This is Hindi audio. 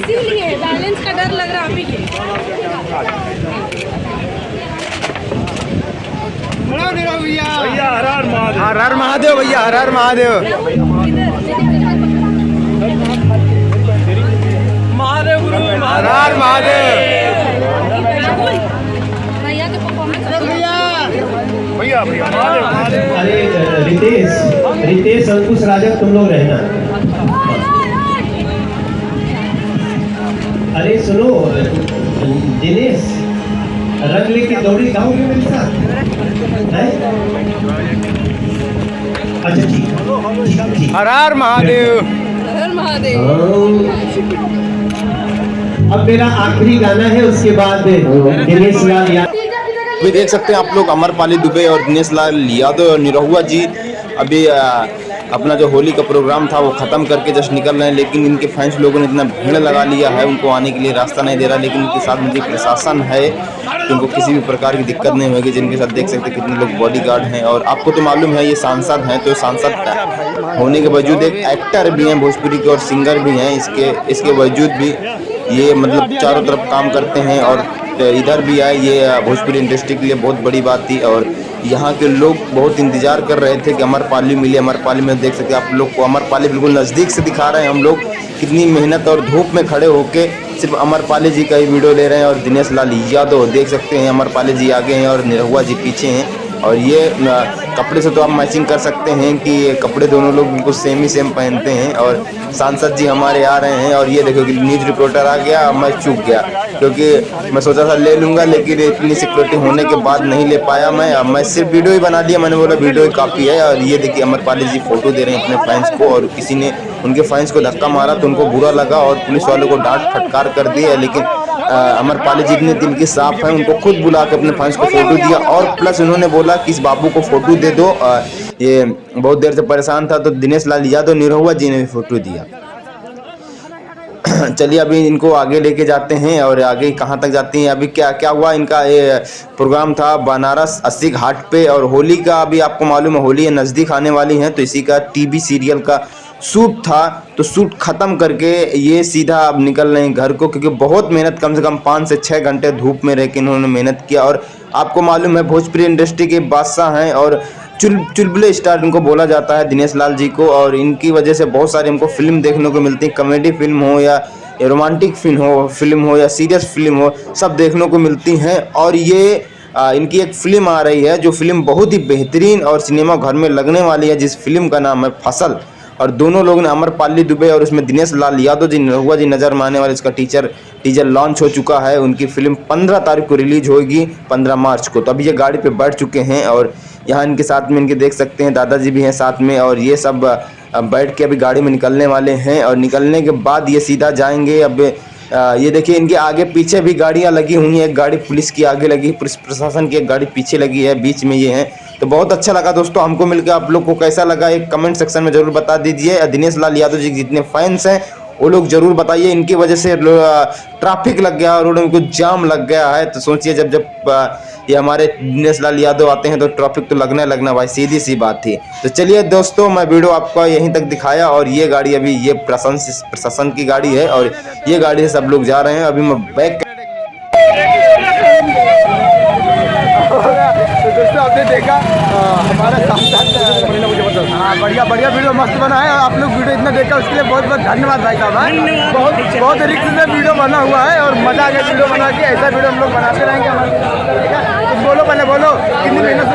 इसीलिए बैलेंस का डर लग रहा अभी के। भैया हर हर महादेव। हर हर महादेव भैया, हर हर महादेव। महादेव गुरु हर हर महादेव। भैया के परफॉर्मेंस भैया भैया महादेव महादेव। अरे रितेश अंकुश राजा तुम लोग रहना। अरे सुनो दिनेश, रंग लेके दौड़ी गाओगे मेरे साथ? अच्छा ठीक। हर हर महादेव। अब मेरा आखिरी गाना है, उसके बाद दिनेश लाल यादव। अभी देख सकते हैं आप लोग अमरपाली दुबे और दिनेश लाल यादव और निरहुआ जी अभी अपना जो होली का प्रोग्राम था वो ख़त्म करके जस्ट निकल रहे हैं, लेकिन इनके फैंस लोगों ने इतना भीड़ लगा लिया है, उनको आने के लिए रास्ता नहीं दे रहा। लेकिन उनके साथ मुझे प्रशासन है कि उनको किसी भी प्रकार की दिक्कत नहीं होगी, जिनके साथ देख सकते हैं कितने लोग बॉडीगार्ड हैं। और आपको तो मालूम है ये सांसद हैं, तो सांसद होने के बावजूद एक एक्टर भी हैं भोजपुरी के और सिंगर भी हैं, इसके बावजूद भी ये मतलब चारों तरफ काम करते हैं और इधर भी आए। ये भोजपुरी इंडस्ट्री के लिए बहुत बड़ी बात थी और यहाँ के लोग बहुत इंतजार कर रहे थे कि अमरपाली मिले। अमरपाली में देख सकते हैं आप लोग को अमरपाली बिल्कुल नज़दीक से दिखा रहे हैं हम लोग, कितनी मेहनत और धूप में खड़े होके सिर्फ अमरपाली जी का ही वीडियो ले रहे हैं। और दिनेश लाल यादव देख सकते हैं, अमरपाली जी आगे हैं और निरहुआ जी पीछे हैं। और ये कपड़े से तो आप मैचिंग कर सकते हैं कि ये कपड़े दोनों लोग बिल्कुल सेम ही सेम पहनते हैं। और सांसद जी हमारे आ रहे हैं और ये देखो कि न्यूज़ रिपोर्टर आ गया, मैं चूक गया क्योंकि मैं सोचा था ले लूँगा, लेकिन इतनी सिक्योरिटी होने के बाद नहीं ले पाया। मैं सिर्फ वीडियो ही बना लिया, मैंने बोला वीडियो ही काफ़ी है। और ये देखिए अमरपाली जी फ़ोटो दे रहे हैं अपने फैंस को और किसी ने उनके फैंस को धक्का मारा तो उनको बुरा लगा और पुलिस वालों को डांट फटकार कर दिया। लेकिन अमरपाली जी इतने दिल के साफ हैं, उनको खुद बुला के अपने फैंस को फोटो दिया और प्लस उन्होंने बोला कि इस बाबू को फोटो दे दो, ये बहुत देर से परेशान था। तो दिनेश लाल यादव निरहुआ जी ने भी फोटो दिया। चलिए अभी इनको आगे लेके जाते हैं और आगे कहाँ तक जाती हैं। अभी क्या क्या हुआ, इनका ये प्रोग्राम था बनारस 80 घाट पे और होली का अभी आपको मालूम है होली नज़दीक आने वाली हैं, तो इसी का टीवी सीरियल का शूट था। तो शूट ख़त्म करके ये सीधा अब निकल रहे हैं घर को, क्योंकि बहुत मेहनत कम से कम 5 से 6 घंटे धूप में रह के इन्होंने मेहनत किया। और आपको मालूम है भोजपुरी इंडस्ट्री के बादशाह हैं और चुलबुले स्टार इनको बोला जाता है दिनेश लाल जी को। और इनकी वजह से बहुत सारी हमको फिल्म देखने को मिलती है, कॉमेडी फिल्म हो या रोमांटिक फिल्म हो या सीरियस फिल्म हो, सब देखने को मिलती हैं। और ये इनकी एक फिल्म आ रही है जो फिल्म बहुत ही बेहतरीन और सिनेमा घर में लगने वाली है, जिस फिल्म का नाम है फसल। और दोनों लोग ने अमरपाली दुबे और उसमें दिनेश लाल यादव जी निरहुआ जी नज़र में आने वाले, इसका टीजर लॉन्च हो चुका है। उनकी फिल्म 15 तारीख को रिलीज होगी, 15 मार्च को। तो अभी ये गाड़ी पे बैठ चुके हैं और यहाँ इनके साथ में इनके देख सकते हैं दादाजी भी हैं साथ में। और ये सब बैठ के अभी गाड़ी में निकलने वाले हैं और निकलने के बाद ये सीधा जाएंगे। अब ये देखिए इनके आगे पीछे भी गाड़ियाँ लगी हुई हैं, एक गाड़ी पुलिस की आगे लगी, पुलिस प्रशासन की एक गाड़ी पीछे लगी है, बीच में ये है। तो बहुत अच्छा लगा दोस्तों हमको मिलकर। आप लोग को कैसा लगा एक कमेंट सेक्शन में जरूर बता दीजिए। दिनेश लाल यादव जी के जितने फैंस हैं वो लोग जरूर बताइए। इनकी वजह से ट्रैफिक लग गया, रोड में कुछ जाम लग गया है। तो सोचिए जब ये हमारे दिनेश लाल यादव आते हैं तो ट्रैफिक तो लगना भाई, सीधी सी बात थी। तो चलिए दोस्तों मैं वीडियो आपको यहीं तक दिखाया और ये गाड़ी अभी ये प्रशासन की गाड़ी है और ये गाड़ी से सब लोग जा रहे हैं। अभी मैं बैक दोस्तों आपने देखा हमारा बढ़िया वीडियो मस्त बना है। आप लोग वीडियो इतना देखा उसके लिए बहुत बहुत धन्यवाद भाई साहब। बहुत रिक्स से वीडियो बना हुआ है और मजा आ गया वीडियो बना के। ऐसा वीडियो हम लोग बनाते रहेंगे। बोलो पहले बोलो कितनी मेहनत